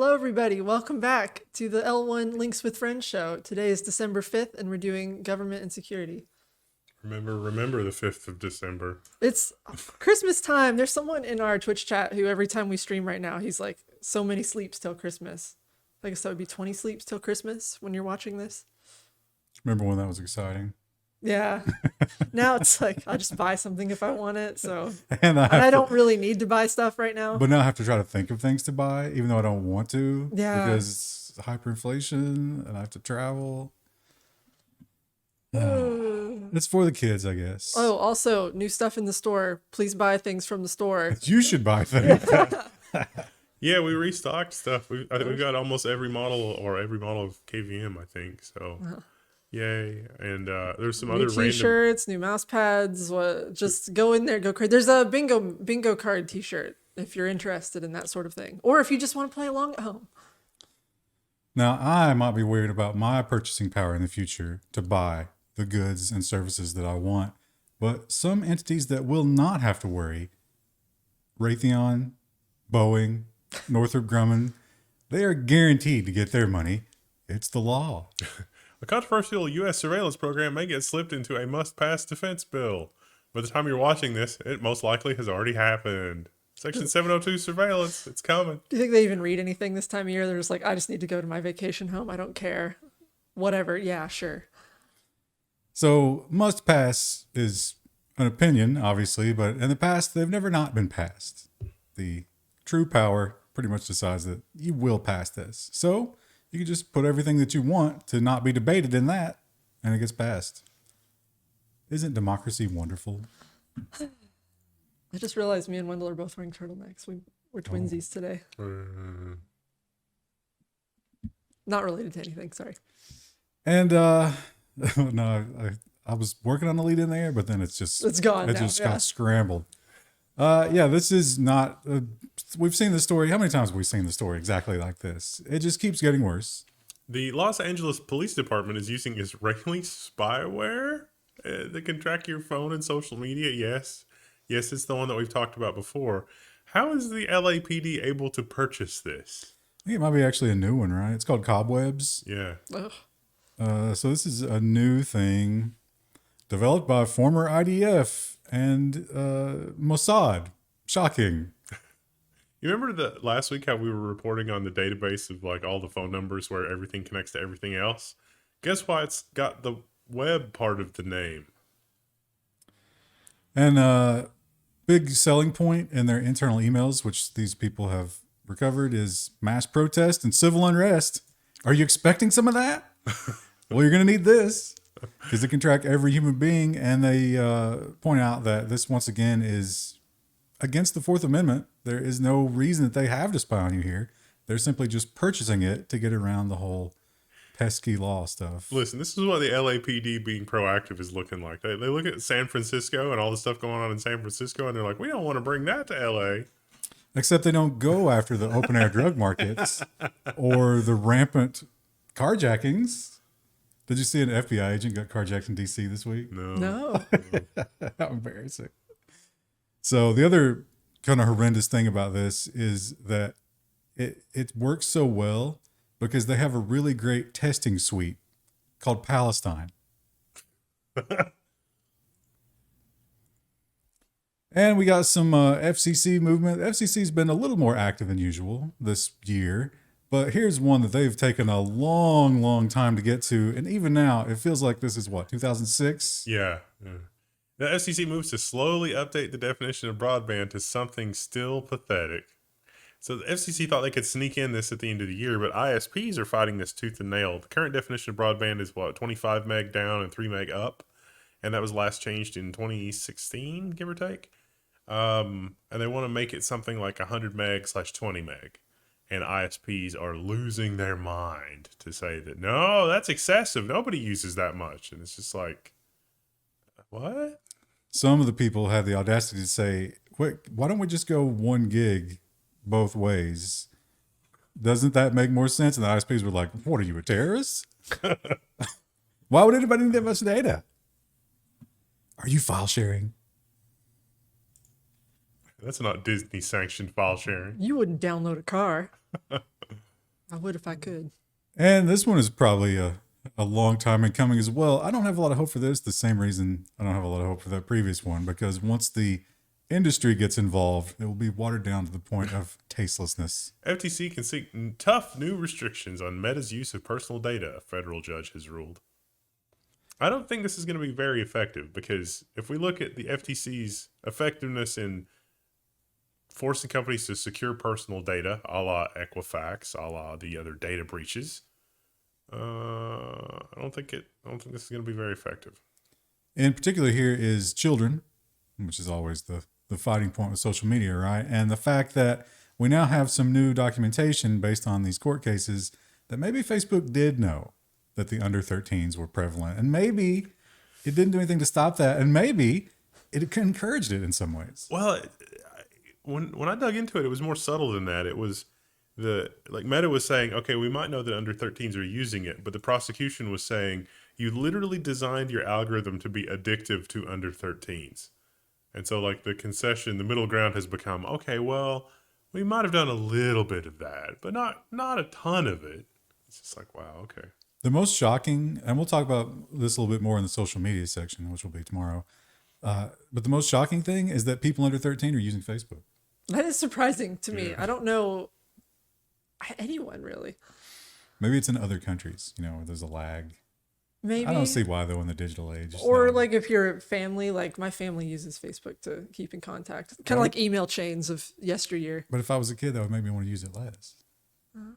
Hello, everybody. Welcome back to the L1 Links with Friends show. Today is December 5th, and we're doing government and security. Remember the 5th of December. It's Christmas time. There's someone in our Twitch chat who every time we stream right now, he's like, so many sleeps till Christmas. I guess that would be 20 sleeps till Christmas when you're watching this. Remember when that was exciting? Yeah. Now it's like, I'll just buy something if I want it. So, and I don't really need to buy stuff right now. But now I have to try to think of things to buy, even though I don't want to. Yeah. Because it's hyperinflation and I have to travel. It's for the kids, I guess. Oh, also, new stuff in the store. Please buy things from the store. You should buy things. Yeah, we restocked stuff. I think we've got almost every model of KVM, I think. So, yay! And there's some New other t-shirts, new mouse pads. Just go in there, go crazy. There's a bingo card t-shirt if you're interested in that sort of thing, or if you just want to play along at home. Now, I might be worried about my purchasing power in the future to buy the goods and services that I want, but some entities that will not have to worry, Raytheon, Boeing, Northrop Grumman, they are guaranteed to get their money. It's the law. A controversial U.S. surveillance program may get slipped into a must-pass defense bill. By the time you're watching this, it most likely has already happened. Section 702 surveillance, it's coming. Do you think they even read anything this time of year? They're just like, I just need to go to my vacation home. I don't care. Whatever. Yeah, sure. So must pass is an opinion, obviously, but in the past, they've never not been passed. The true power pretty much decides that you will pass this. So you can just put everything that you want to not be debated in that, and it gets passed. Isn't democracy wonderful? I just realized me and Wendell are both wearing turtlenecks. We're twinsies today. Not related to anything, sorry. And no, I was working on the lead in there, but then it's gone. It now, just yeah. got scrambled. Yeah, this is not. We've seen the story. How many times have we seen the story exactly like this? It just keeps getting worse. The Los Angeles Police Department is using Israeli spyware that can track your phone and social media. Yes, it's the one that we've talked about before. How is the LAPD able to purchase this? I think it might be actually a new one, right? It's called Cobwebs. Yeah. Ugh. So this is a new thing developed by former IDF and Mossad. Shocking. You remember the last week how we were reporting on the database of like all the phone numbers where everything connects to everything else? Guess why it's got the web part of the name? And big selling point in their internal emails, which these people have recovered, is mass protest and civil unrest. Are you expecting some of that? Well, you're going to need this because it can track every human being. And they point out that this, once again, is against the Fourth Amendment. There is no reason that they have to spy on you here. They're simply just purchasing it to get around the whole pesky law stuff. Listen, this is what the LAPD being proactive is looking like. They look at San Francisco and all the stuff going on in San Francisco, and they're like, we don't want to bring that to LA. Except they don't go after the open air drug markets or the rampant carjackings. Did you see an FBI agent got carjacked in DC this week? No. How embarrassing. So the other kind of horrendous thing about this is that it works so well because they have a really great testing suite called Palestine. And we got some FCC movement. The FCC's been a little more active than usual this year. But here's one that they've taken a long, long time to get to. And even now, it feels like this is what, 2006? Yeah. The FCC moves to slowly update the definition of broadband to something still pathetic. So the FCC thought they could sneak in this at the end of the year, but ISPs are fighting this tooth and nail. The current definition of broadband is what, 25 meg down and 3 meg up. And that was last changed in 2016, give or take. And they want to make it something like 100 meg / 20 meg. And ISPs are losing their mind to say that, no, that's excessive. Nobody uses that much. And it's just like, what? Some of the people had the audacity to say, wait, why don't we just go 1 gig both ways? Doesn't that make more sense? And the ISPs were like, what are you, a terrorist? Why would anybody need that much data? Are you file sharing? That's not Disney sanctioned file sharing. You wouldn't download a car. I would if I could. And this one is probably a long time in coming as well. I don't have a lot of hope for this. The same reason I don't have a lot of hope for that previous one, because once the industry gets involved, it will be watered down to the point of tastelessness. FTC can seek tough new restrictions on Meta's use of personal data, a federal judge has ruled. I don't think this is going to be very effective, because if we look at the FTC's effectiveness in forcing companies to secure personal data, a la Equifax, a la the other data breaches, I don't think this is going to be very effective. In particular, here is children, which is always the fighting point with social media, right? And the fact that we now have some new documentation based on these court cases that maybe Facebook did know that the under 13s were prevalent, and maybe it didn't do anything to stop that, and maybe it encouraged it in some ways. Well, when I dug into it, it was more subtle than that. It was Meta was saying, okay, we might know that under 13s are using it, but the prosecution was saying you literally designed your algorithm to be addictive to under 13s. And so like the concession, the middle ground has become, okay, well, we might have done a little bit of that, but not a ton of it. It's just like, wow, okay. The most shocking, and we'll talk about this a little bit more in the social media section, which will be tomorrow. But the most shocking thing is that people under 13 are using Facebook. That is surprising to me. I don't know anyone really. Maybe it's in other countries, where there's a lag. Maybe. I don't see why though in the digital age. Or like if your family, like my family uses Facebook to keep in contact, kind of like email chains of yesteryear. But if I was a kid, that would make me want to use it less.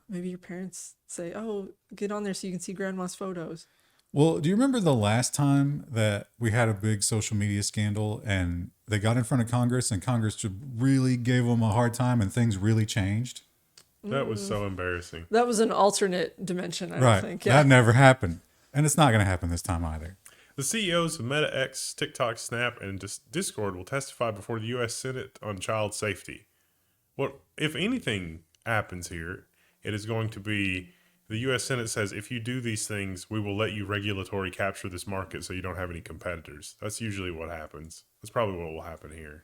Maybe your parents say, "Oh, get on there so you can see grandma's photos." Well, do you remember the last time that we had a big social media scandal and they got in front of Congress and Congress really gave them a hard time and things really changed? That was so embarrassing. That was an alternate dimension, I Right. think. That never happened. And it's not going to happen this time either. The CEOs of Meta X, TikTok, Snap, and Discord will testify before the U.S. Senate on child safety. What, if anything happens here, it is going to be the U.S. Senate says, if you do these things, we will let you regulatory capture this market so you don't have any competitors. That's usually what happens. That's probably what will happen here.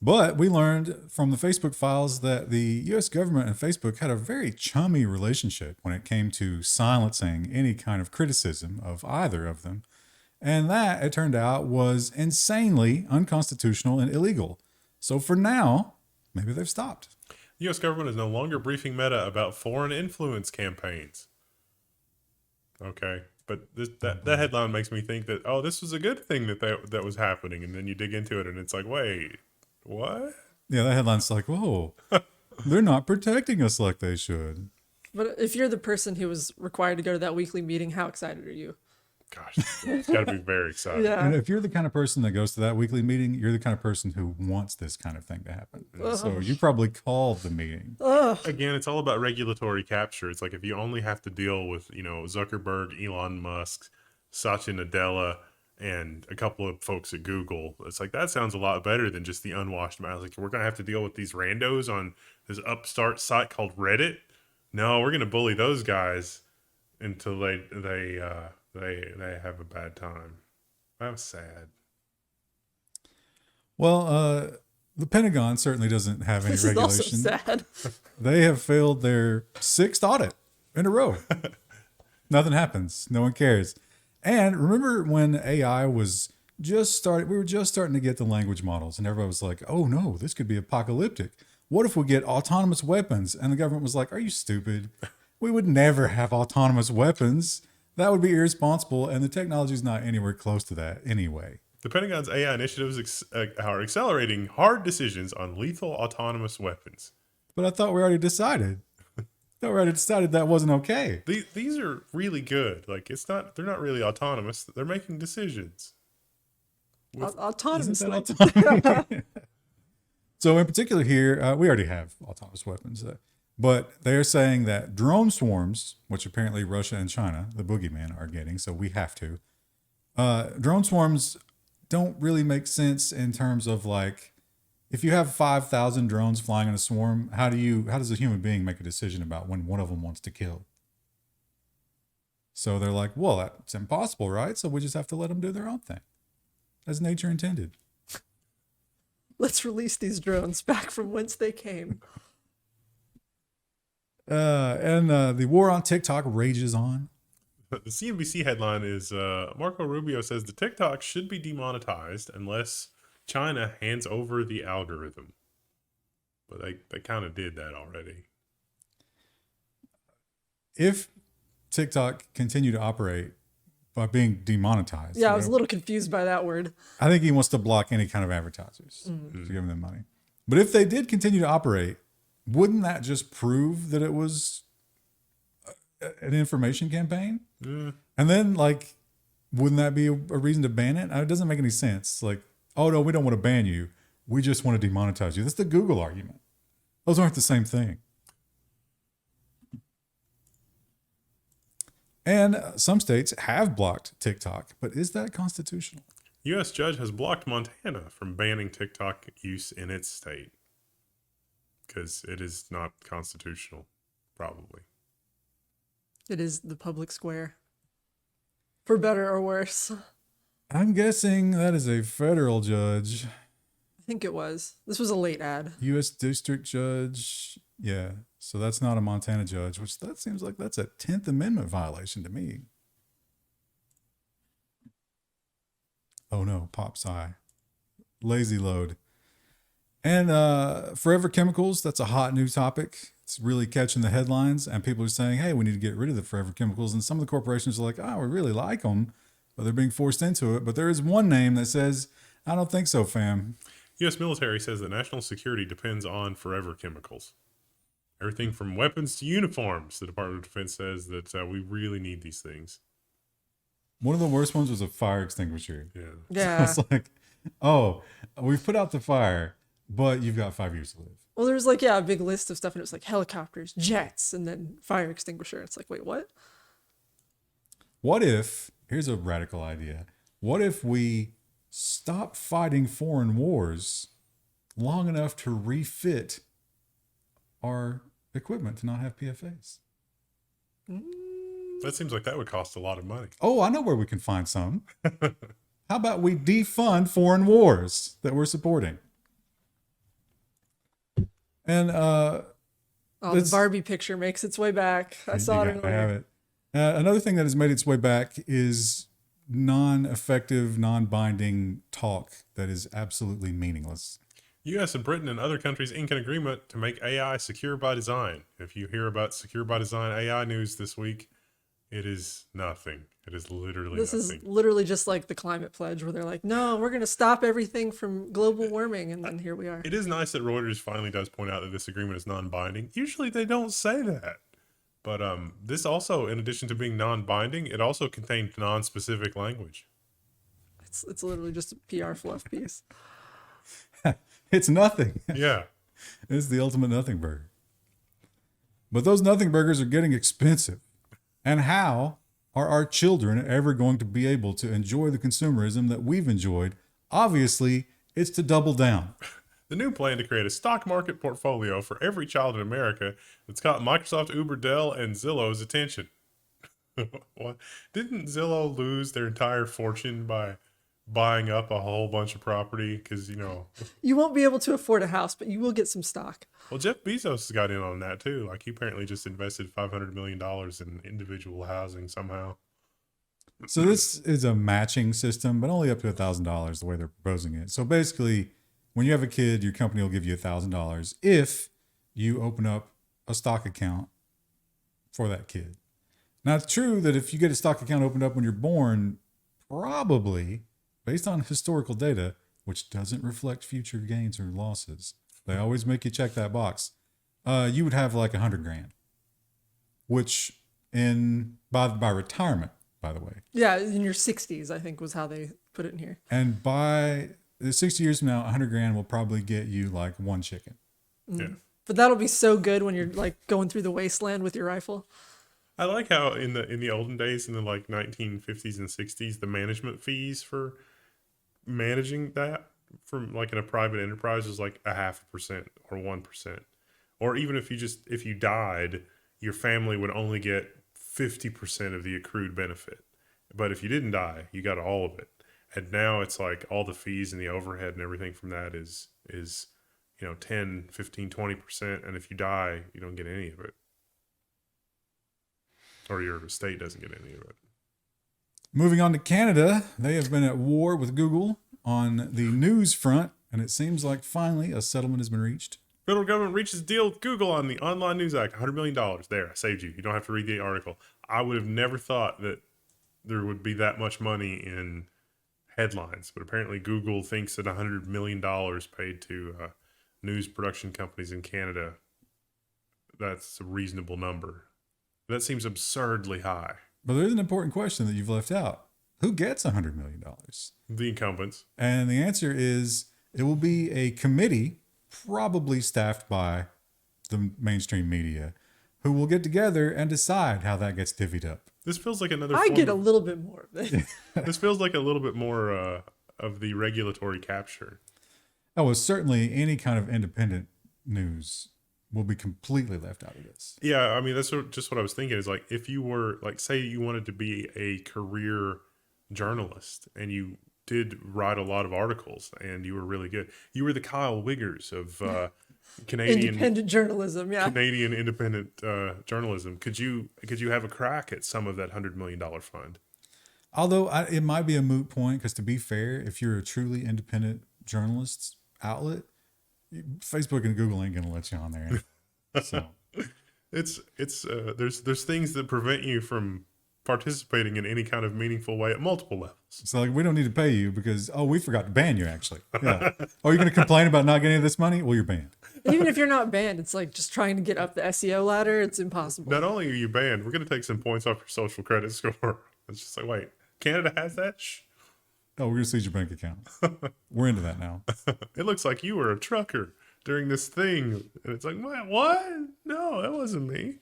But we learned from the Facebook files that the U.S. government and Facebook had a very chummy relationship when it came to silencing any kind of criticism of either of them. And that, it turned out, was insanely unconstitutional and illegal. So for now, maybe they've stopped. The U.S. government is no longer briefing Meta about foreign influence campaigns. Okay. But that headline makes me think that, oh, this was a good thing that was happening. And then you dig into it and it's like, wait, what? Yeah, that headline's like, whoa, they're not protecting us like they should. But if you're the person who was required to go to that weekly meeting, how excited are you? Gosh, it's got to be very exciting. Yeah. And if you're the kind of person that goes to that weekly meeting, you're the kind of person who wants this kind of thing to happen. So you probably called the meeting. Again, it's all about regulatory capture. It's like if you only have to deal with, Zuckerberg, Elon Musk, Satya Nadella, and a couple of folks at Google, it's like that sounds a lot better than just the unwashed mouths. Like we're gonna have to deal with these randos on this upstart site called Reddit. No, we're gonna bully those guys until they have a bad time. That was sad. Well, the Pentagon certainly doesn't have any This is also regulation. sad. They have failed their 6th audit in a row. Nothing happens. No one cares. And remember when AI was just started, we were just starting to get the language models and everybody was like, oh no, this could be apocalyptic. What if we get autonomous weapons? And the government was like, are you stupid? We would never have autonomous weapons. That would be irresponsible. And the technology is not anywhere close to that anyway. The Pentagon's AI initiatives are accelerating hard decisions on lethal autonomous weapons. But I thought we already decided. That wasn't okay. These are really good. Like they're not really autonomous. They're making decisions. Autonomous. Isn't that autonomy? So in particular here, we already have autonomous weapons. But they're saying that drone swarms, which apparently Russia and China, the boogeyman, are getting, so we have to. Drone swarms don't really make sense in terms of like, if you have 5,000 drones flying in a swarm, how does a human being make a decision about when one of them wants to kill? So they're like, well, that's impossible, right? So we just have to let them do their own thing, as nature intended. Let's release these drones back from whence they came. The war on TikTok rages on. The CNBC headline is Marco Rubio says the TikTok should be demonetized unless China hands over the algorithm. But they kind of did that already. If TikTok continue to operate by being demonetized. Yeah, I was a little confused by that word. I think he wants to block any kind of advertisers to give them money. But if they did continue to operate, wouldn't that just prove that it was an information campaign? Mm. And then, like, wouldn't that be a reason to ban it? It doesn't make any sense. Like, oh, no, we don't want to ban you. We just want to demonetize you. That's the Google argument. Those aren't the same thing. And some states have blocked TikTok, but is that constitutional? U.S. judge has blocked Montana from banning TikTok use in its state because it is not constitutional, probably. It is the public square. For better or worse. I'm guessing that is a federal judge. I think it was. This was a late ad. U.S. district judge. Yeah. So that's not a Montana judge, which that seems like that's a 10th Amendment violation to me. Oh no, Pop's eye. Lazy load. And forever chemicals, that's a hot new topic. It's really catching the headlines, and people are saying, hey, we need to get rid of the forever chemicals. And some of the corporations are like, oh, we really like them, but they're being forced into it. But there is one name that says, I don't think so, fam. U.S. military says that national security depends on forever chemicals. Everything from weapons to uniforms. The Department of Defense says that we really need these things. One of the worst ones was a fire extinguisher. Yeah. Yeah. So it's like, oh, we've put out the fire, but you've got 5 years to live. Well, there was like, yeah, a big list of stuff, and it was like helicopters, jets, and then fire extinguisher. It's like, wait, what? What if, here's a radical idea. What if we stop fighting foreign wars long enough to refit our equipment to not have PFAs? That seems like that would cost a lot of money. Oh, I know where we can find some. How about we defund foreign wars that we're supporting? And the Barbie picture makes its way back. I saw it I have earlier. it. Another thing that has made its way back is non-effective, non-binding talk that is absolutely meaningless. U.S. and Britain and other countries ink an agreement to make AI secure by design. If you hear about secure by design AI news this week, it is nothing. It is literally This nothing. is literally just like the climate pledge where they're like, no, we're going to stop everything from global warming. And then here we are. It is nice that Reuters finally does point out that this agreement is non-binding. Usually they don't say that. But this also, in addition to being non-binding, it also contained non-specific language. It's literally just a PR fluff piece. It's nothing. Yeah. It's the ultimate nothing burger. But those nothing burgers are getting expensive. And how are our children ever going to be able to enjoy the consumerism that we've enjoyed? Obviously, it's to double down. The new plan to create a stock market portfolio for every child in America that's caught Microsoft, Uber, Dell, and Zillow's attention. What? Didn't Zillow lose their entire fortune by buying up a whole bunch of property? Because, you know. You won't be able to afford a house, but you will get some stock. Well, Jeff Bezos got in on that too. Like, he apparently just invested $500 million in individual housing somehow. So this is a matching system, but only up to $1,000 the way they're proposing it. So basically, when you have a kid, your company will give you $1,000 if you open up a stock account for that kid. Now, it's true that if you get a stock account opened up when you're born, probably, based on historical data, which doesn't reflect future gains or losses, they always make you check that box, you would have like $100,000, which by retirement, by the way. Yeah, in your 60s, I think was how they put it in here. And by 60 years from now, $100,000 will probably get you like one chicken. Yeah. But that'll be so good when you're like going through the wasteland with your rifle. I like how in the olden days, in the like 1950s and 60s, the management fees for managing that from like in a private enterprise was like 0.5% or 1%. Or even if you died, your family would only get 50% of the accrued benefit. But if you didn't die, you got all of it. And now it's like all the fees and the overhead and everything from that is 10, 15, 20%. And if you die, you don't get any of it. or your state doesn't get any of it. Moving on to Canada, they have been at war with Google on the news front, and it seems like finally a settlement has been reached. Federal government reaches deal with Google on the Online News Act, $100 million. There, I saved you. You don't have to read the article. I would have never thought that there would be that much money in headlines, but apparently Google thinks that $100 million paid to news production companies in Canada, that's a reasonable number. That seems absurdly high. But there's an important question that you've left out. Who gets $100 million? The incumbents. And the answer is it will be a committee, probably staffed by the mainstream media, who will get together and decide how that gets divvied up. This feels like another. I get a little bit more of it. This feels like a little bit more of the regulatory capture. Oh, well, certainly any kind of independent news will be completely left out of this. Yeah, I mean, that's just what I was thinking is like if you were, like, say you wanted to be a career journalist and you did write a lot of articles and you were really good. You were the Kyle Wiggers of Canadian Independent journalism, yeah. Canadian independent journalism. Could you have a crack at some of that $100 million fund? Although it might be a moot point because, to be fair, if you're a truly independent journalist outlet, Facebook and Google ain't going to let you on there. So it's there's things that prevent you from participating in any kind of meaningful way at multiple levels. So like, we don't need to pay you because, we forgot to ban you actually. Yeah. Oh, you're going to complain about not getting this money? Well, you're banned. Even if you're not banned, it's like just trying to get up the SEO ladder. It's impossible. Not only are you banned, we're going to take some points off your social credit score. It's just like, wait, Canada has that? Shh. Oh, we're going to seize your bank account. We're into that now. It looks like you were a trucker during this thing. And it's like, what? No, that wasn't me.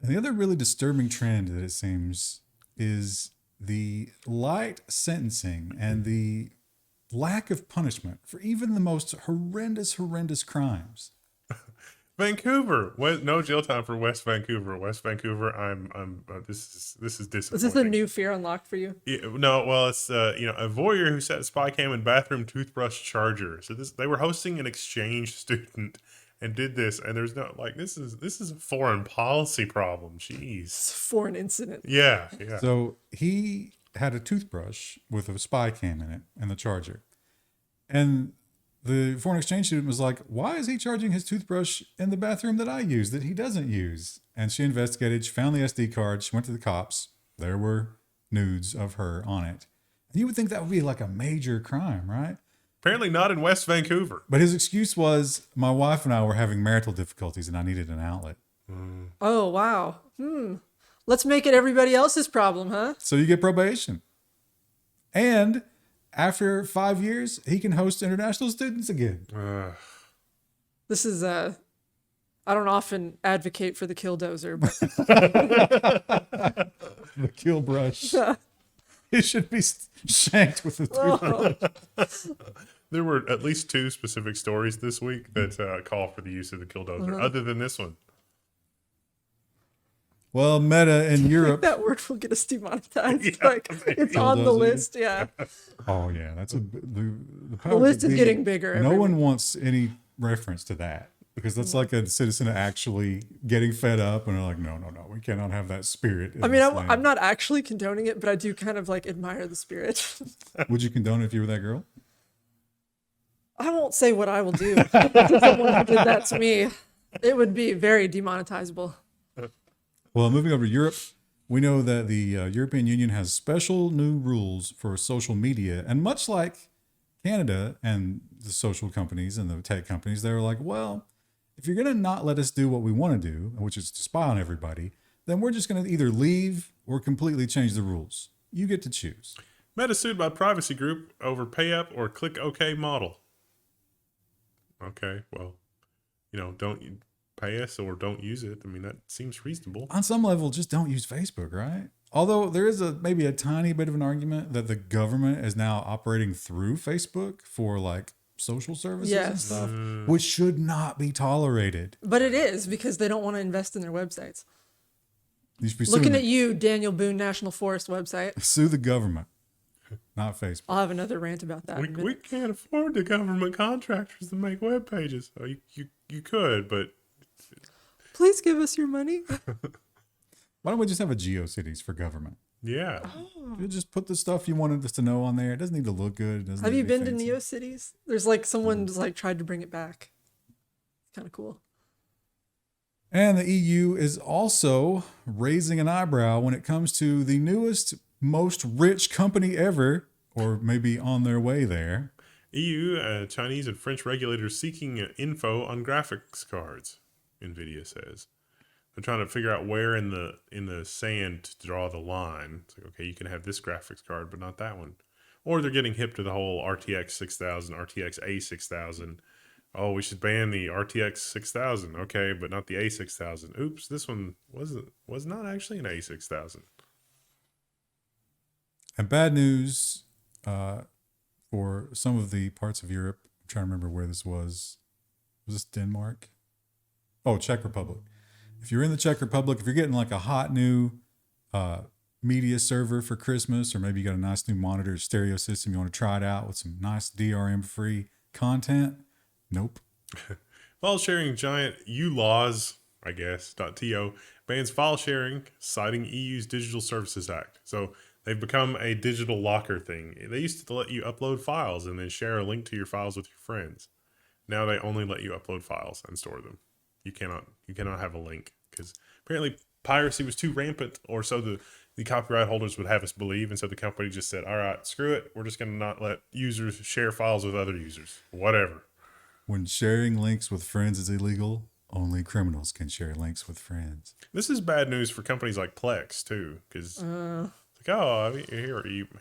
And the other really disturbing trend that it seems is the light sentencing and the lack of punishment for even the most horrendous crimes. Vancouver, no jail time for West Vancouver. West Vancouver, this is disappointing. Is this a new fear unlocked for you? Yeah, no, well, it's a voyeur who set spycam in bathroom toothbrush charger. So they were hosting an exchange student and did this, and there's no this is a foreign policy problem. Jeez, It's a foreign incident. yeah. So he had a toothbrush with a spy cam in it and the charger. And the foreign exchange student was like, why is he charging his toothbrush in the bathroom that I use that he doesn't use? And she investigated, she found the SD card, she went to the cops. There were nudes of her on it. And you would think that would be like a major crime, right? Apparently not in West Vancouver. But his excuse was, my wife and I were having marital difficulties and I needed an outlet. Oh, wow. Let's make it everybody else's problem, huh? So you get probation. And after 5 years, he can host international students again. This is, I don't often advocate for the killdozer, but The kill brush. He should be shanked with a toothbrush. There were at least 2 specific stories this week that call for the use of the killdozer, other than this one. Well, Meta in Europe. that word will get us demonetized. Yeah, like, it's on the Killdozer. list, yeah. Oh yeah, that's the The powers list that is be. getting bigger. No every one week. wants any reference to that because that's like a citizen actually getting fed up and they're like, no, we cannot have that spirit. in I mean, this land. I'm not actually condoning it, but I do kind of like admire the spirit. Would you condone it if you were that girl? I won't say what I will do to someone who did that to me. It would be very demonetizable. Well, moving over to Europe, we know that the European Union has special new rules for social media. And much like Canada and the social companies and the tech companies, they're like, well, if you're going to not let us do what we want to do, which is to spy on everybody, then we're just going to either leave or completely change the rules. You get to choose. Meta sued by privacy group over pay up or click OK model. Okay, well, don't pay us or don't use it. I mean, that seems reasonable. On some level, just don't use Facebook, right? Although there is maybe a tiny bit of an argument that the government is now operating through Facebook for like social services and Yes. stuff, which should not be tolerated. But it is because they don't want to invest in their websites. You should be Looking suing at you, Daniel Boone National Forest website. sue the government, not Facebook. I'll have another rant about that. in a minute. We can't afford the government contractors to make web pages. Oh, you could, but Please give us your money. Why don't we just have a GeoCities for government? Yeah. You just put the stuff you wanted us to know on there. It doesn't need to look good. It doesn't Have need you be been to fancy. NeoCities? There's like someone's like tried to bring it back. Kind of cool. And the EU is also raising an eyebrow when it comes to the newest, most rich company ever, or maybe on their way there. EU, Chinese, and French regulators seeking info on graphics cards. Nvidia says they're trying to figure out where in the sand to draw the line. It's like, okay, you can have this graphics card, but not that one. Or they're getting hip to the whole RTX 6000, RTX A6000. Oh, we should ban the RTX 6000. Okay, but not the A6000. Oops, this one was not actually an A6000. And bad news for some of the parts of Europe. I'm trying to remember where this was. Was this Denmark? Oh, Czech Republic. If you're in the Czech Republic, if you're getting like a hot new media server for Christmas, or maybe you got a nice new monitor stereo system, you want to try it out with some nice DRM-free content, nope. File sharing giant Uloz, I guess, .to, bans file sharing, citing EU's Digital Services Act. So they've become a digital locker thing. They used to let you upload files and then share a link to your files with your friends. Now they only let you upload files and store them. You cannot have a link because apparently piracy was too rampant, or so the copyright holders would have us believe. And so the company just said, all right, screw it. We're just going to not let users share files with other users. Whatever. When sharing links with friends is illegal, only criminals can share links with friends. This is bad news for companies like Plex too, because it's like, oh, I mean,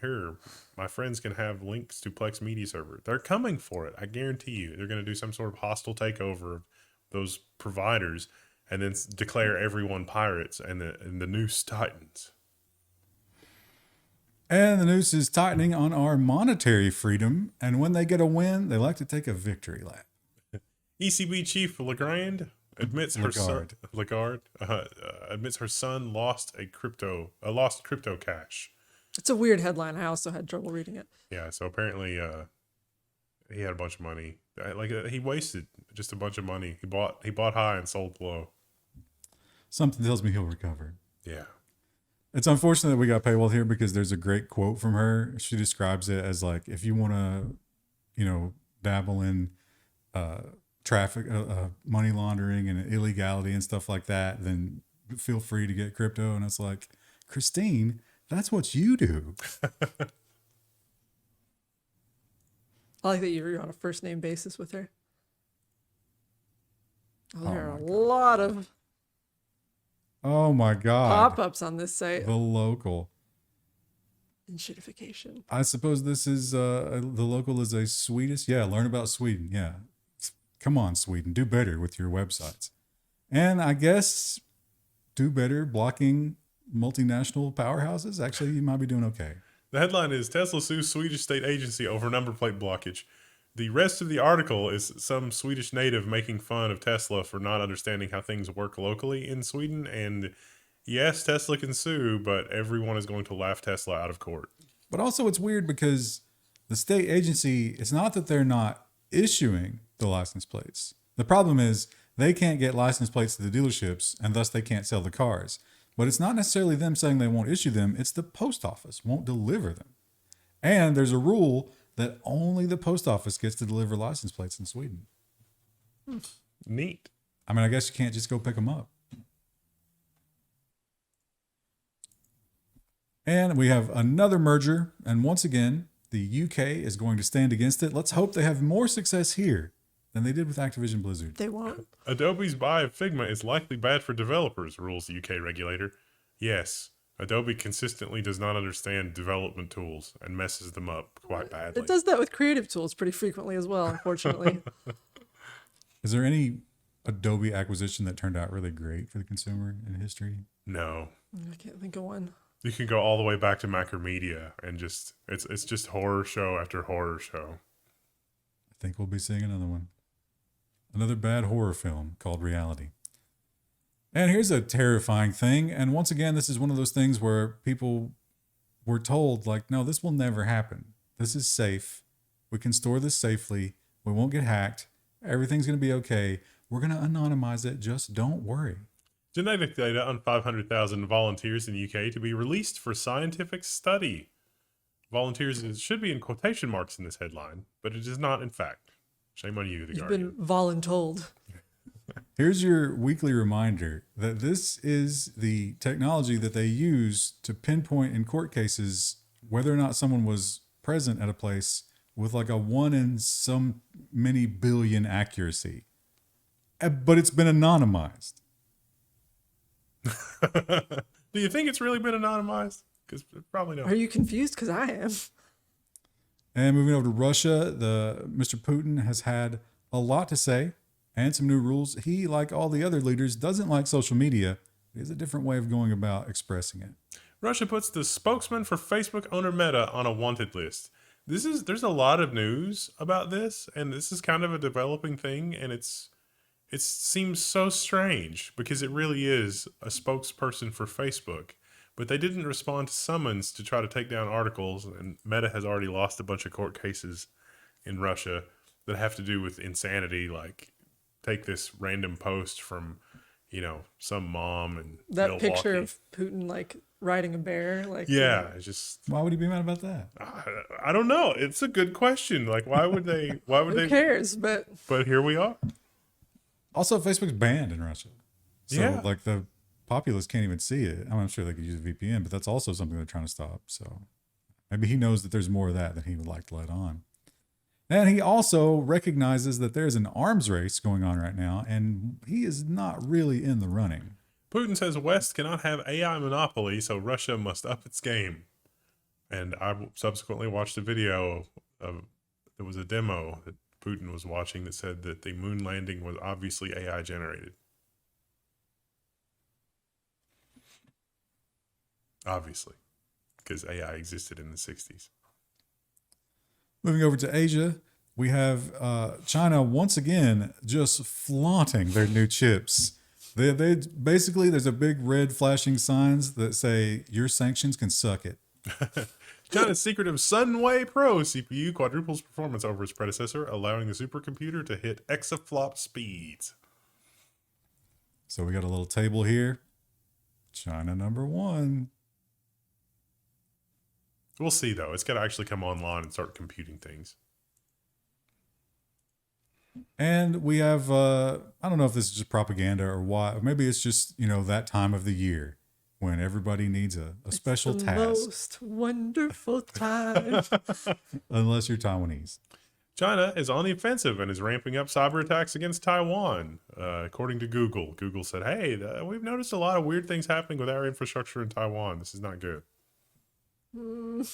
here, my friends can have links to Plex media server. They're coming for it. I guarantee you, they're going to do some sort of hostile takeover of those providers, and then declare everyone pirates, and the noose tightens. And the noose is tightening on our monetary freedom. And when they get a win, they like to take a victory lap. ECB chief Lagarde admits her son Lagarde admits her son lost crypto cash. It's a weird headline. I also had trouble reading it. Yeah, so apparently he had a bunch of money. He wasted just a bunch of money. He bought high and sold low. Something tells me he'll recover. Yeah. It's unfortunate that we got paywall here because there's a great quote from her. She describes it as like, if you want to, dabble in traffic, money laundering and illegality and stuff like that, then feel free to get crypto. And it's like, Christine, that's what you do. I like that you're on a first name basis with her. Oh, there are a my God. lot of Oh my God. pop-ups on this site. The local. And shitification. I suppose this is, the local is a Swedish. Yeah, learn about Sweden. Yeah. Come on, Sweden. Do better with your websites. And I guess do better blocking multinational powerhouses. Actually, you might be doing okay. The headline is Tesla sues Swedish state agency over number plate blockage. The rest of the article is some Swedish native making fun of Tesla for not understanding how things work locally in Sweden. And yes, Tesla can sue, but everyone is going to laugh Tesla out of court. But also it's weird because the state agency, it's not that they're not issuing the license plates. The problem is they can't get license plates to the dealerships and thus they can't sell the cars. But it's not necessarily them saying they won't issue them. It's the post office won't deliver them. And there's a rule that only the post office gets to deliver license plates in Sweden. Neat. I mean, I guess you can't just go pick them up. And we have another merger. And once again, the UK is going to stand against it. Let's hope they have more success here than they did with Activision Blizzard. They won't. Adobe's buy of Figma is likely bad for developers, rules the UK regulator. Yes, Adobe consistently does not understand development tools and messes them up quite badly. It does that with creative tools pretty frequently as well, unfortunately. Is there any Adobe acquisition that turned out really great for the consumer in history? No. I can't think of one. You can go all the way back to Macromedia and just it's just horror show after horror show. I think we'll be seeing another one. Another bad horror film called Reality. And here's a terrifying thing. And once again, this is one of those things where people were told, like, no, this will never happen. This is safe. We can store this safely. We won't get hacked. Everything's going to be okay. We're going to anonymize it. Just don't worry. Genetic data on 500,000 volunteers in the UK to be released for scientific study. Volunteers should be in quotation marks in this headline, but it is not in fact. Shame on you, The You've Guardian. been voluntold. Here's your weekly reminder that this is the technology that they use to pinpoint in court cases whether or not someone was present at a place with like a 1 in some many billion accuracy. But it's been anonymized. Do you think it's really been anonymized? Because probably not. Are you confused? Because I am. And moving over to Russia, Mr. Putin has had a lot to say and some new rules. He, like all the other leaders, doesn't like social media. He has a different way of going about expressing it. Russia puts the spokesman for Facebook owner Meta on a wanted list. There's a lot of news about this, and this is kind of a developing thing, and it seems so strange because it really is a spokesperson for Facebook. But they didn't respond to summons to try to take down articles, and Meta has already lost a bunch of court cases in Russia that have to do with insanity, like take this random post from, some mom in That Milwaukee. picture of Putin like riding a bear, like Yeah, it's just Why would he be mad about that? I don't know. It's a good question. Like, why would they? Why would who they? cares? But But here we are. Also, Facebook's banned in Russia. So, Yeah. like, the populace can't even see it. I'm sure they could use a VPN, but that's also something they're trying to stop. So, maybe he knows that there's more of that than he would like to let on. And he also recognizes that there's an arms race going on right now, and he is not really in the running. Putin says West cannot have AI monopoly, so Russia must up its game. And I subsequently watched a video of there was a demo that Putin was watching that said that the moon landing was obviously AI generated. Obviously, because AI existed in the 60s. Moving over to Asia, we have China once again just flaunting their new chips. They basically, there's a big red flashing signs that say your sanctions can suck it. China's secretive Sunway Pro CPU quadruples performance over its predecessor, allowing the supercomputer to hit exaflop speeds. So we got a little table here. China #1. We'll see, though. It's got to actually come online and start computing things. And we have, I don't know if this is just propaganda or why. Maybe it's just, that time of the year when everybody needs a special the task. most wonderful time. Unless you're Taiwanese. China is on the offensive and is ramping up cyber attacks against Taiwan, according to Google. Google said, hey, we've noticed a lot of weird things happening with our infrastructure in Taiwan. This is not good. And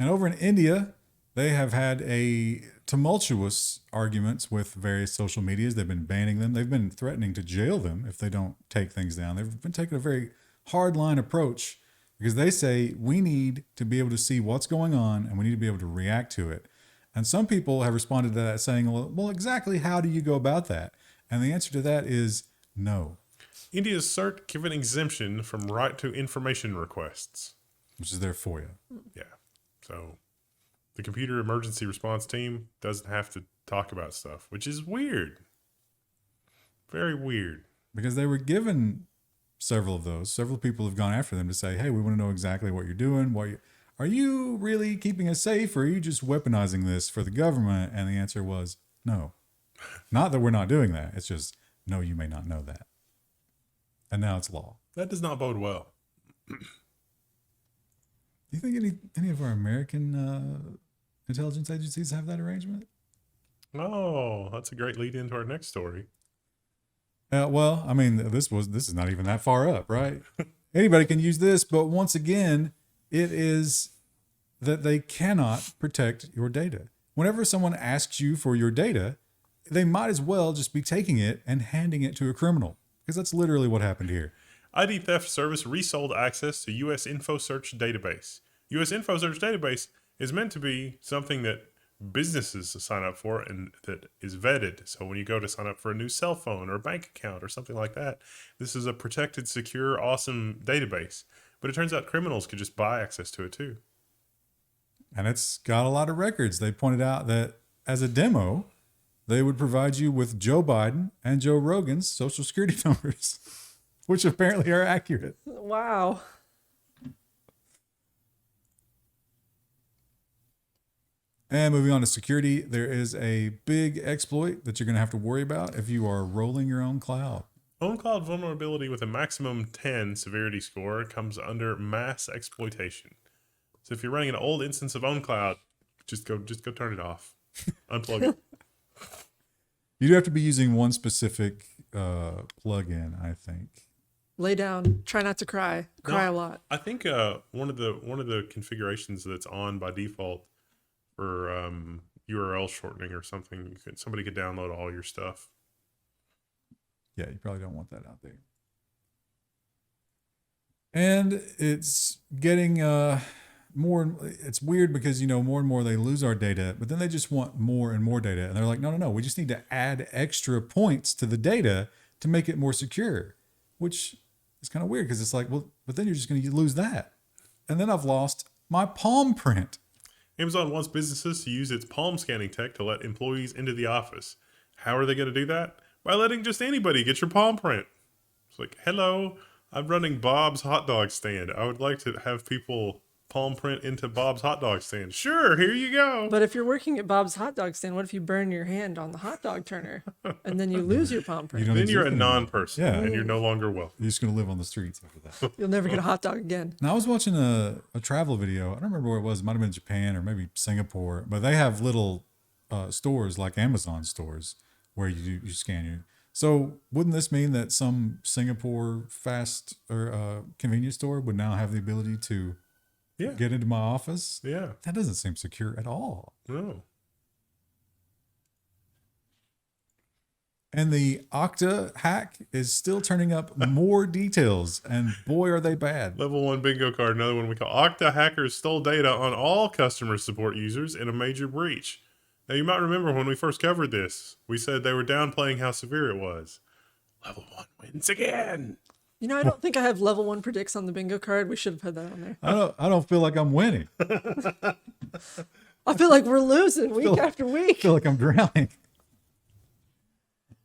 over in India, they have had a tumultuous arguments with various social medias. They've been banning them. They've been threatening to jail them if they don't take things down. They've been taking a very hardline approach because they say we need to be able to see what's going on and we need to be able to react to it. And some people have responded to that saying, well, exactly how do you go about that? And the answer to that is no. India's cert given exemption from right to information requests. Which is their FOIA. Yeah. So the computer emergency response team doesn't have to talk about stuff, which is weird. Very weird. Because they were given several of those. Several people have gone after them to say, hey, we want to know exactly what you're doing. Are you really keeping us safe, or are you just weaponizing this for the government? And the answer was no. Not that we're not doing that. It's just, no, you may not know that. And now it's law. That does not bode well. Do you think any of our American intelligence agencies have that arrangement? Oh, that's a great lead into our next story. Well, I mean, this is not even that far up, right? Anybody can use this, but once again, it is that they cannot protect your data. Whenever someone asks you for your data, they might as well just be taking it and handing it to a criminal, because that's literally what happened here. ID theft service resold access to USInfoSearch database. USInfoSearch database is meant to be something that businesses sign up for and that is vetted. So when you go to sign up for a new cell phone or bank account or something like that, this is a protected, secure, awesome database. But it turns out criminals could just buy access to it too. And it's got a lot of records. They pointed out that as a demo, they would provide you with Joe Biden and Joe Rogan's social security numbers, which apparently are accurate. Wow. And moving on to security, there is a big exploit that you're going to have to worry about if you are rolling your own cloud. Own cloud vulnerability with a maximum 10 severity score comes under mass exploitation. So if you're running an old instance of OwnCloud, just go turn it off. Unplug it. You do have to be using one specific plugin, I think. Lay down. Try not to cry. Cry a lot. I think one of the configurations that's on by default for URL shortening or something, somebody could download all your stuff. Yeah, you probably don't want that out there. And it's getting it's weird because, more and more they lose our data, but then they just want more and more data. And they're like, no, we just need to add extra points to the data to make it more secure, which is kind of weird because it's like, well, but then you're just going to lose that. And then I've lost my palm print. Amazon wants businesses to use its palm scanning tech to let employees into the office. How are they going to do that? By letting just anybody get your palm print. It's like, hello, I'm running Bob's hot dog stand. I would like to have people palm print into Bob's hot dog stand. Sure, here you go. But if you're working at Bob's hot dog stand, what if you burn your hand on the hot dog turner and then you lose your palm print? Then you're a non-person and you're no longer welcome. You're just going to live on the streets after that. You'll never get a hot dog again. Now, I was watching a travel video. I don't remember where it was. It might have been Japan or maybe Singapore. But they have little stores like Amazon stores where you scan your. So wouldn't this mean that some Singapore fast or convenience store would now have the ability to get into my office? Yeah. That doesn't seem secure at all. No. And the Okta hack is still turning up more details, and boy, are they bad. Level 1 bingo card, another one we call Okta hackers stole data on all customer support users in a major breach. Now, you might remember when we first covered this, we said they were downplaying how severe it was. Level 1 wins again. I don't think I have level 1 predicts on the bingo card. We should have put that on there. I don't feel like I'm winning. I feel like we're losing week after I week. feel like I'm drowning.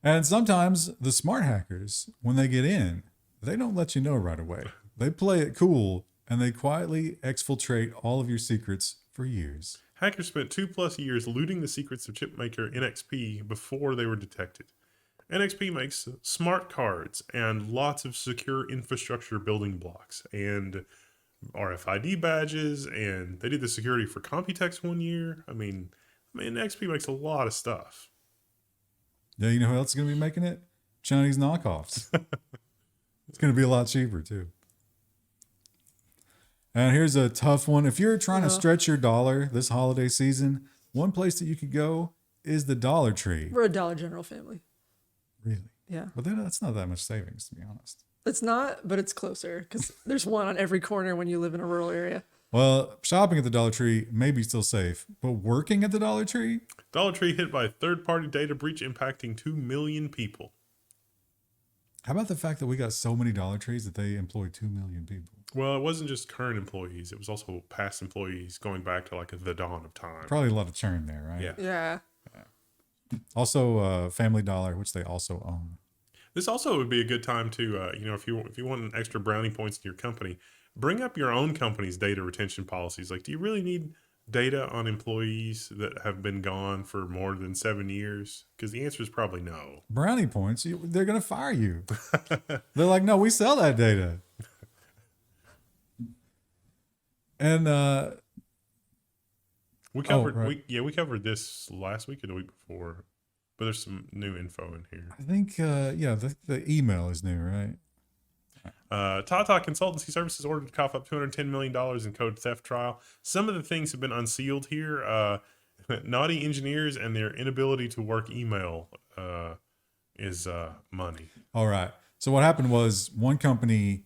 And sometimes the smart hackers, when they get in, they don't let you know right away. They play it cool, and they quietly exfiltrate all of your secrets for years. Hackers spent 2+ years looting the secrets of chipmaker NXP before they were detected. NXP makes smart cards and lots of secure infrastructure building blocks and RFID badges, and they did the security for Computex one year. I mean, NXP makes a lot of stuff. Yeah, you know who else is going to be making it? Chinese knockoffs. It's going to be a lot cheaper, too. And here's a tough one. If you're trying to stretch your dollar this holiday season, one place that you could go is the Dollar Tree. We're a Dollar General family. Really? Yeah. But then that's not that much savings, to be honest. It's not, but it's closer because there's one on every corner when you live in a rural area. Well, shopping at the Dollar Tree may be still safe, but working at the Dollar Tree? Dollar Tree hit by a third-party data breach impacting 2 million people. How about the fact that we got so many Dollar Trees that they employ 2 million people? Well, it wasn't just current employees. It was also past employees going back to like the dawn of time. Probably a lot of churn there, right? Yeah. Yeah. Also, Family Dollar, which they also own. This also would be a good time to, if you want an extra brownie points in your company, bring up your own company's data retention policies. Like, do you really need data on employees that have been gone for more than 7 years? Because the answer is probably no. Brownie points, they're going to fire you. They're like, no, we sell that data. And we covered right. we covered this last week or the week before, but there's some new info in here. I think the email is new, right? Tata Consultancy Services ordered to cough up $210 million in code theft trial. Some of the things have been unsealed here. Naughty engineers and their inability to work email is money. All right. So what happened was one company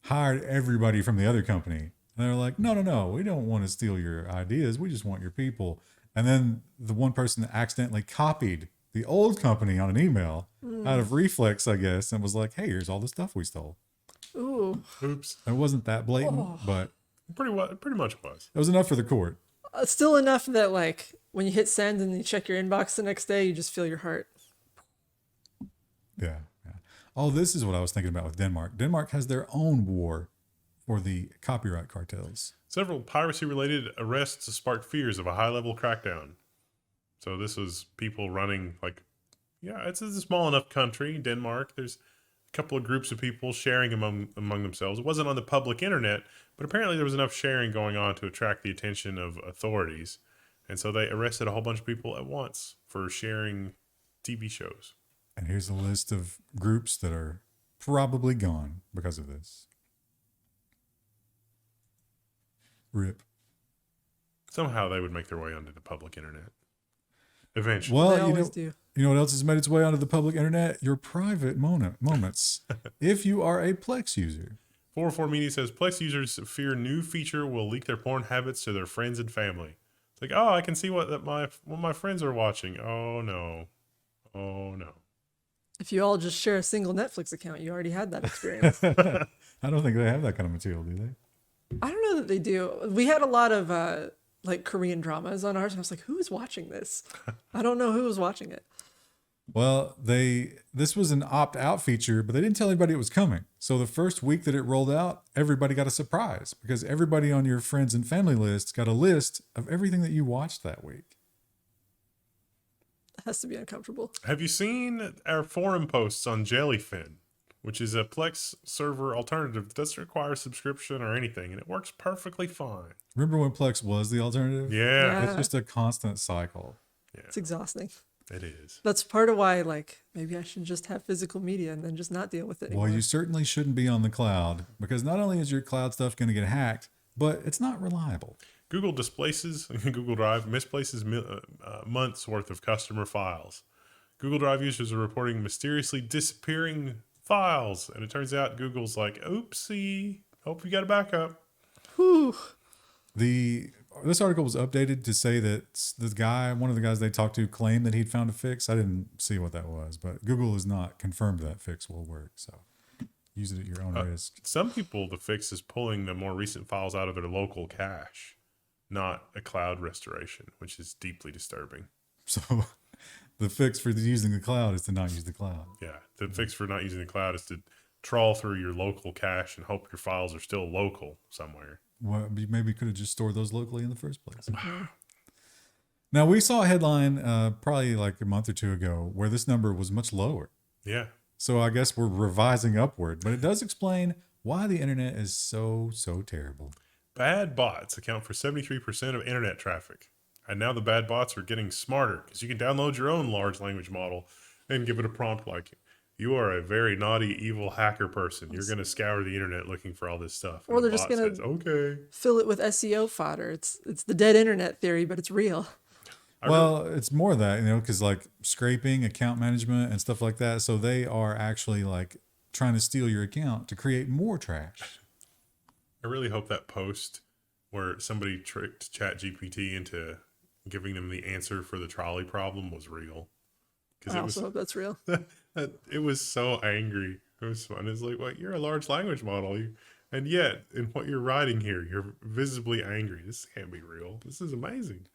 hired everybody from the other company. And they're like, no, we don't want to steal your ideas. We just want your people. And then the one person accidentally copied the old company on an email out of reflex, I guess, and was like, hey, here's all the stuff we stole. Ooh. Oops. It wasn't that blatant, but Pretty much was. it was enough for the court. Still enough that, like, when you hit send and you check your inbox the next day, you just feel your heart. Yeah. Oh, this is what I was thinking about with Denmark. Denmark has their own war for the copyright cartels. Several piracy-related arrests sparked fears of a high-level crackdown. So this was people running it's a small enough country, Denmark. There's a couple of groups of people sharing among themselves. It wasn't on the public internet, but apparently there was enough sharing going on to attract the attention of authorities. And so they arrested a whole bunch of people at once for sharing TV shows. And here's a list of groups that are probably gone because of this. RIP. Somehow they would make their way onto the public internet. Eventually. They Well, always do. you know what else has made its way onto the public internet? Your private moments. If you are a Plex user. 404 Media says Plex users fear new feature will leak their porn habits to their friends and family. It's like, oh, I can see what my friends are watching. Oh no. If you all just share a single Netflix account, you already had that experience. I don't think they have that kind of material, do they? I don't know that they do. We had a lot of Korean dramas on ours, and I was like, who is watching this? I don't know who was watching it. Well, this was an opt-out feature, but they didn't tell anybody it was coming. So the first week that it rolled out, everybody got a surprise because everybody on your friends and family list got a list of everything that you watched that week. It has to be uncomfortable. Have you seen our forum posts on Jellyfin, which is a Plex server alternative that doesn't require subscription or anything, and it works perfectly fine. Remember when Plex was the alternative? Yeah. It's just a constant cycle. It's exhausting. It is. That's part of why, maybe I should just have physical media and then just not deal with it anymore. Well, you certainly shouldn't be on the cloud because not only is your cloud stuff going to get hacked, but it's not reliable. Google Google Drive misplaces months worth of customer files. Google Drive users are reporting mysteriously disappearing files, and it turns out Google's like, oopsie, hope you got a backup. Whew. This article was updated to say that one of the guys they talked to claimed that he'd found a fix. I didn't see what that was, but Google has not confirmed that fix will work. So use it at your own risk. Some people, the fix is pulling the more recent files out of their local cache, not a cloud restoration, which is deeply disturbing. So the fix for using the cloud is to not use the cloud. Yeah, the fix for not using the cloud is to trawl through your local cache and hope your files are still local somewhere. Well, you maybe could have just stored those locally in the first place. Now, we saw a headline probably like a month or two ago where this number was much lower. Yeah. So I guess we're revising upward, but it does explain why the internet is so terrible. Bad bots account for 73% of internet traffic. And now the bad bots are getting smarter because you can download your own large language model and give it a prompt like, you are a very naughty, evil hacker person. You're going to scour the internet looking for all this stuff. Or they're just going to okay, fill it with SEO fodder. It's the dead internet theory, but it's real. Well, it's more of that, because like scraping, account management, and stuff like that. So they are actually like trying to steal your account to create more trash. I really hope that post where somebody tricked ChatGPT into giving them the answer for the trolley problem was real. I also hope that's real. It was so angry. It was fun. It's like, you're a large language model. And yet, in what you're writing here, you're visibly angry. This can't be real. This is amazing.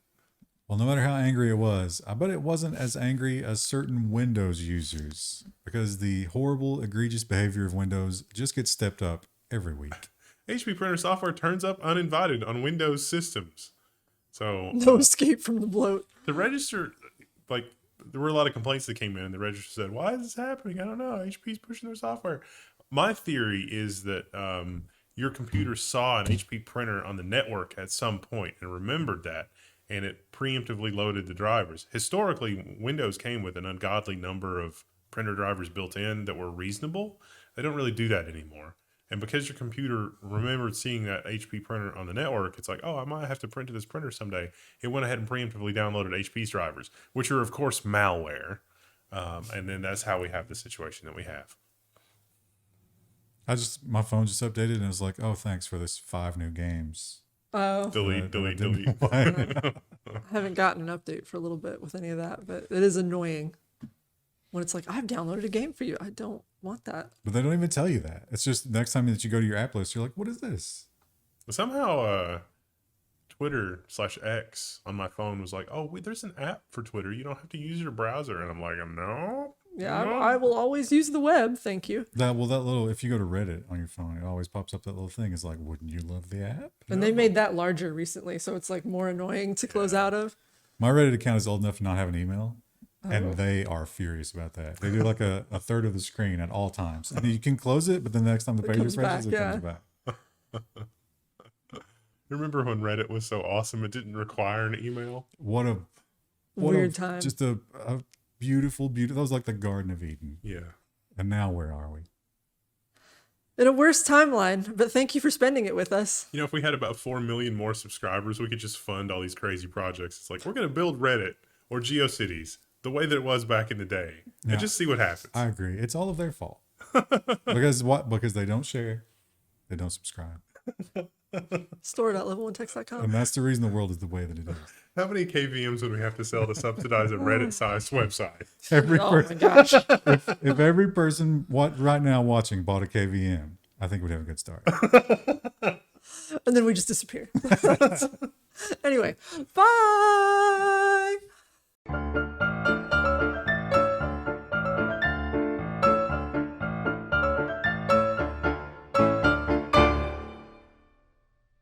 Well, no matter how angry it was, I bet it wasn't as angry as certain Windows users because the horrible, egregious behavior of Windows just gets stepped up every week. HP printer software turns up uninvited on Windows systems. So no escape from the bloat. The register, there were a lot of complaints that came in. The register said, why is this happening? I don't know. HP's pushing their software. My theory is that your computer saw an HP printer on the network at some point and remembered that, and it preemptively loaded the drivers. Historically, Windows came with an ungodly number of printer drivers built in that were reasonable. They don't really do that anymore. And because your computer remembered seeing that HP printer on the network, it's like, oh, I might have to print to this printer someday. It went ahead and preemptively downloaded HP's drivers, which are, of course, malware. And then that's how we have the situation that we have. My phone just updated and it was like, oh, thanks for this 5 new games. Oh. Delete. I haven't gotten an update for a little bit with any of that, but it is annoying when it's like, I've downloaded a game for you. I don't want that. But they don't even tell you that. It's just next time that you go to your app list, you're like, what is this? Somehow Twitter/X on my phone was like, oh, wait, there's an app for Twitter. You don't have to use your browser. And I'm like, no. Yeah, no. I will always use the web. Thank you. That little, if you go to Reddit on your phone, it always pops up that little thing. It's like, wouldn't you love the app? And they made that larger recently, so it's like more annoying to close out of. My Reddit account is old enough to not have an email, and they are furious about that. They do like a third of the screen at all times. And you can close it, but then the next time the page refreshes, it comes back. Remember when Reddit was so awesome it didn't require an email? What a Weird time. Just a beautiful. That was like the Garden of Eden. Yeah. And now where are we? In a worse timeline, but thank you for spending it with us. You know, if we had about 4 million more subscribers, we could just fund all these crazy projects. It's like, we're going to build Reddit or GeoCities the way that it was back in the day and just see what happens. I agree. It's all of their fault. Because they don't share. They don't subscribe. Store.level1text.com. And that's the reason the world is the way that it is. How many KVMs would we have to sell to subsidize a Reddit-sized website? Oh my gosh. If every person right now watching bought a KVM, I think we'd have a good start. And then we just disappear. Anyway, bye.